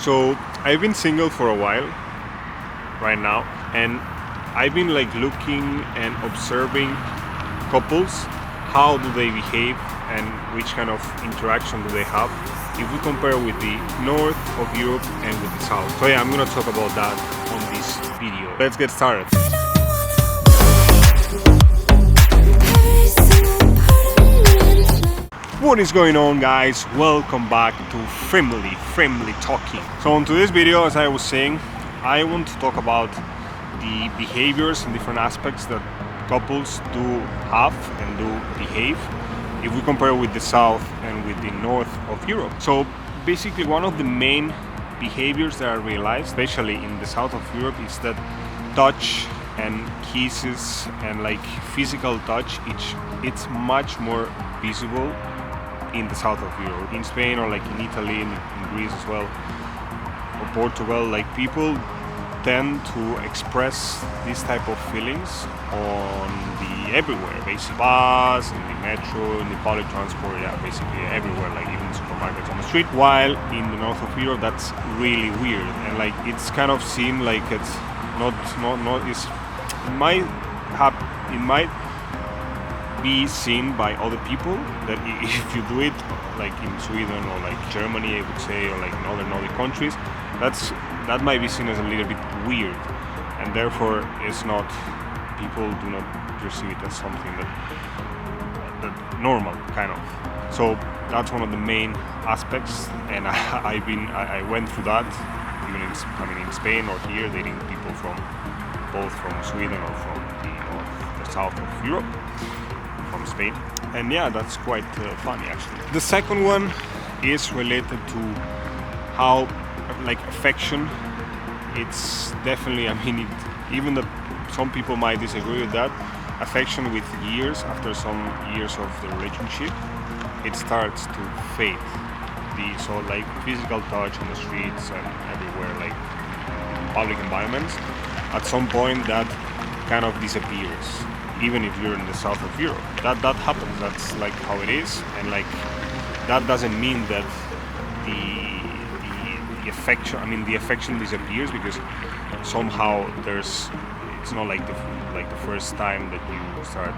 So I've been single for a while right now, and I've been like looking and observing couples, how do they behave and which kind of interaction do they have if we compare with the north of Europe and with the south. So yeah, I'm gonna talk about that on this video. Let's get started. What is going on, guys? Welcome back to Friendly Talking. So on today's video, as I was saying, I want to talk about the behaviors and different aspects that couples do have and do behave if we compare with the south and with the north of Europe. So basically one of the main behaviors that I realized, especially in the south of Europe, is that touch and kisses and like physical touch, it's much more visible in the south of Europe. In Spain or like in Italy, in Greece as well, or Portugal, like people tend to express this type of feelings on the everywhere, basically bus, in the metro, in the public transport, yeah, basically everywhere, like even supermarkets on the street. While in the north of Europe, that's really weird, and like it's kind of seen like it's not it's it might be seen by other people that if you do it like in Sweden or like Germany, I would say, or like in other Nordic countries, that might be seen as a little bit weird, and therefore it's not, people do not perceive it as something that normal kind of. So that's one of the main aspects, and I went through that even in Spain or here, dating people from both from Sweden or from the south of Europe, from Spain, and yeah, that's quite funny actually. The second one is related to how like affection, it's definitely, I mean, even though some people might disagree with that, affection with years, after some years of the relationship, it starts to fade. So like physical touch on the streets and everywhere, like public environments, at some point that kind of disappears. Even if you're in the south of Europe, that happens. That's like how it is, and like that doesn't mean that the affection. I mean, the affection disappears because somehow it's not like the first time that you start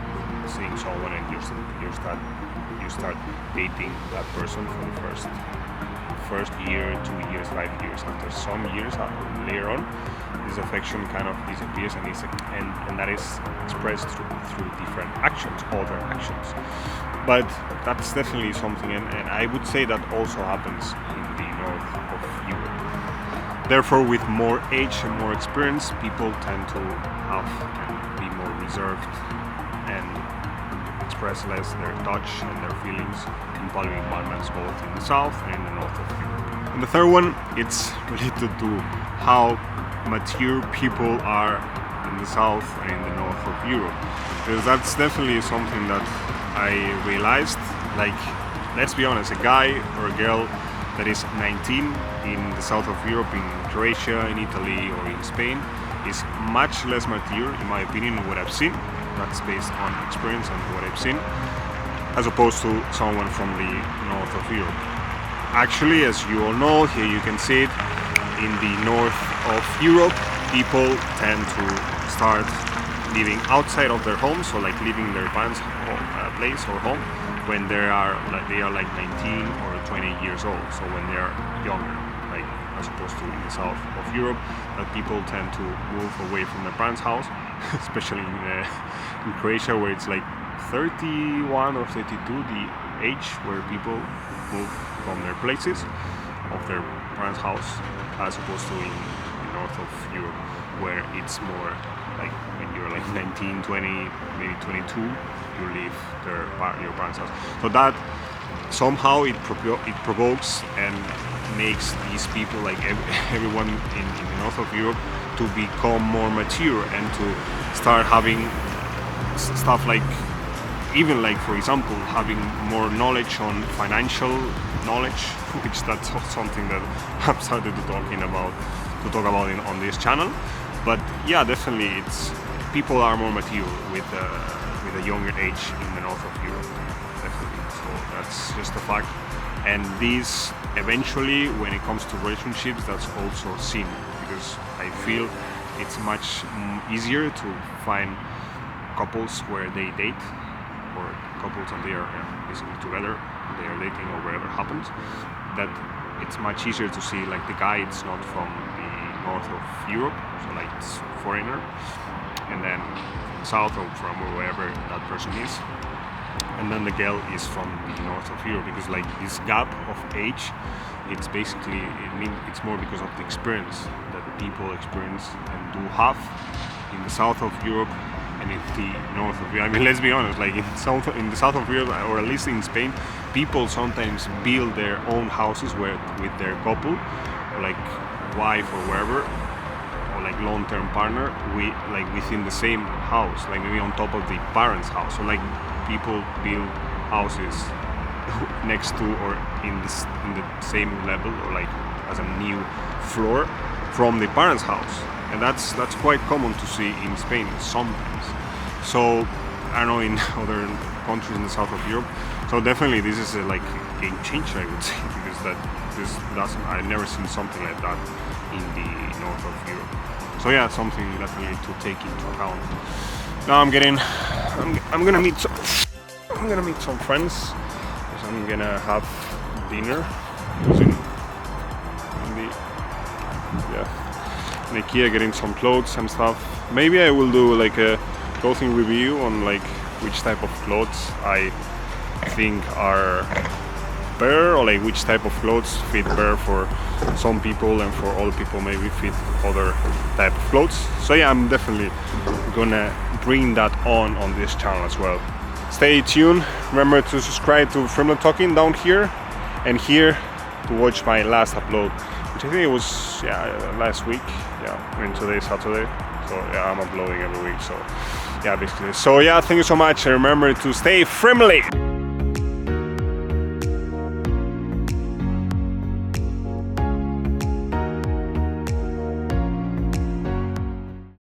seeing someone and you start dating that person for the first year, 2 years, 5 years. After some years later on, this affection kind of disappears, and that is expressed through different actions, other actions. But that's definitely something, and I would say that also happens in the north of Europe. Therefore, with more age and more experience, people tend to have and be more reserved and express less their touch and their feelings in public environments, both in the south and in the north of Europe. And the third one, it's related to how mature people are in the south and in the north of Europe, because that's definitely something that I realized. Like, let's be honest, a guy or a girl that is 19 in the south of Europe, in Croatia, in Italy, or in Spain, is much less mature, in my opinion, what I've seen. That's based on experience and what I've seen, as opposed to someone from the north of Europe. Actually, as you all know, here you can see it, in the north of Europe, people tend to start living outside of their home, so like leaving their parents' place or home when they are like 19 or 20 years old. So when they are younger, like as opposed to in the south of Europe, that people tend to move away from their parents' house, especially in Croatia, where it's like 31 or 32 the age where people move from their places of their parents' house, as opposed to in the north of Europe, where it's more like when you're like 19, 20, maybe 22, you leave your parents' house. So that somehow it provokes and makes these people, like everyone in the north of Europe, to become more mature and to start having stuff like, even like, for example, having more knowledge on financial knowledge, which that's something that I've started to talk about on this channel. But yeah, definitely, people are more mature with a younger age in the north of Europe, definitely. So that's just a fact. And this eventually, when it comes to relationships, that's also seen, because I feel it's much easier to find couples where they date, or couples and they are basically together, they are dating or whatever happens, that it's much easier to see like the guy it's not from the north of Europe, so like it's foreigner, and then south or from wherever that person is, and then the girl is from the north of Europe, because like this gap of age, it's basically, it's more because of the experience that people experience and do have in the south of Europe and in the north of Europe. I mean, let's be honest, like in the south of Europe, or at least in Spain, people sometimes build their own houses with their couple, or like wife or wherever, or like long-term partner, within the same house, like maybe on top of the parents' house. So like people build houses next to or in the same level, or like as a new floor from the parents' house, and that's quite common to see in Spain sometimes. So I don't know in other countries in the south of Europe. So definitely this is a game changer, I would say, because I've never seen something like that in the north of Europe. So yeah, something definitely to take into account. Now I'm gonna meet some friends, because I'm gonna have dinner in IKEA, getting some clothes and stuff. Maybe I will do like a clothing review on like which type of clothes I think are better, or like which type of clothes fit better for some people, and for other people maybe fit other type of clothes. So yeah, I'm definitely gonna bring that on this channel as well. Stay tuned. Remember to subscribe to Fremdom Talking down here, and here to watch my last upload, which I think it was last week. I mean today's Saturday, so yeah, I'm uploading every week. So yeah, basically. So yeah, thank you so much, and remember to stay friendly.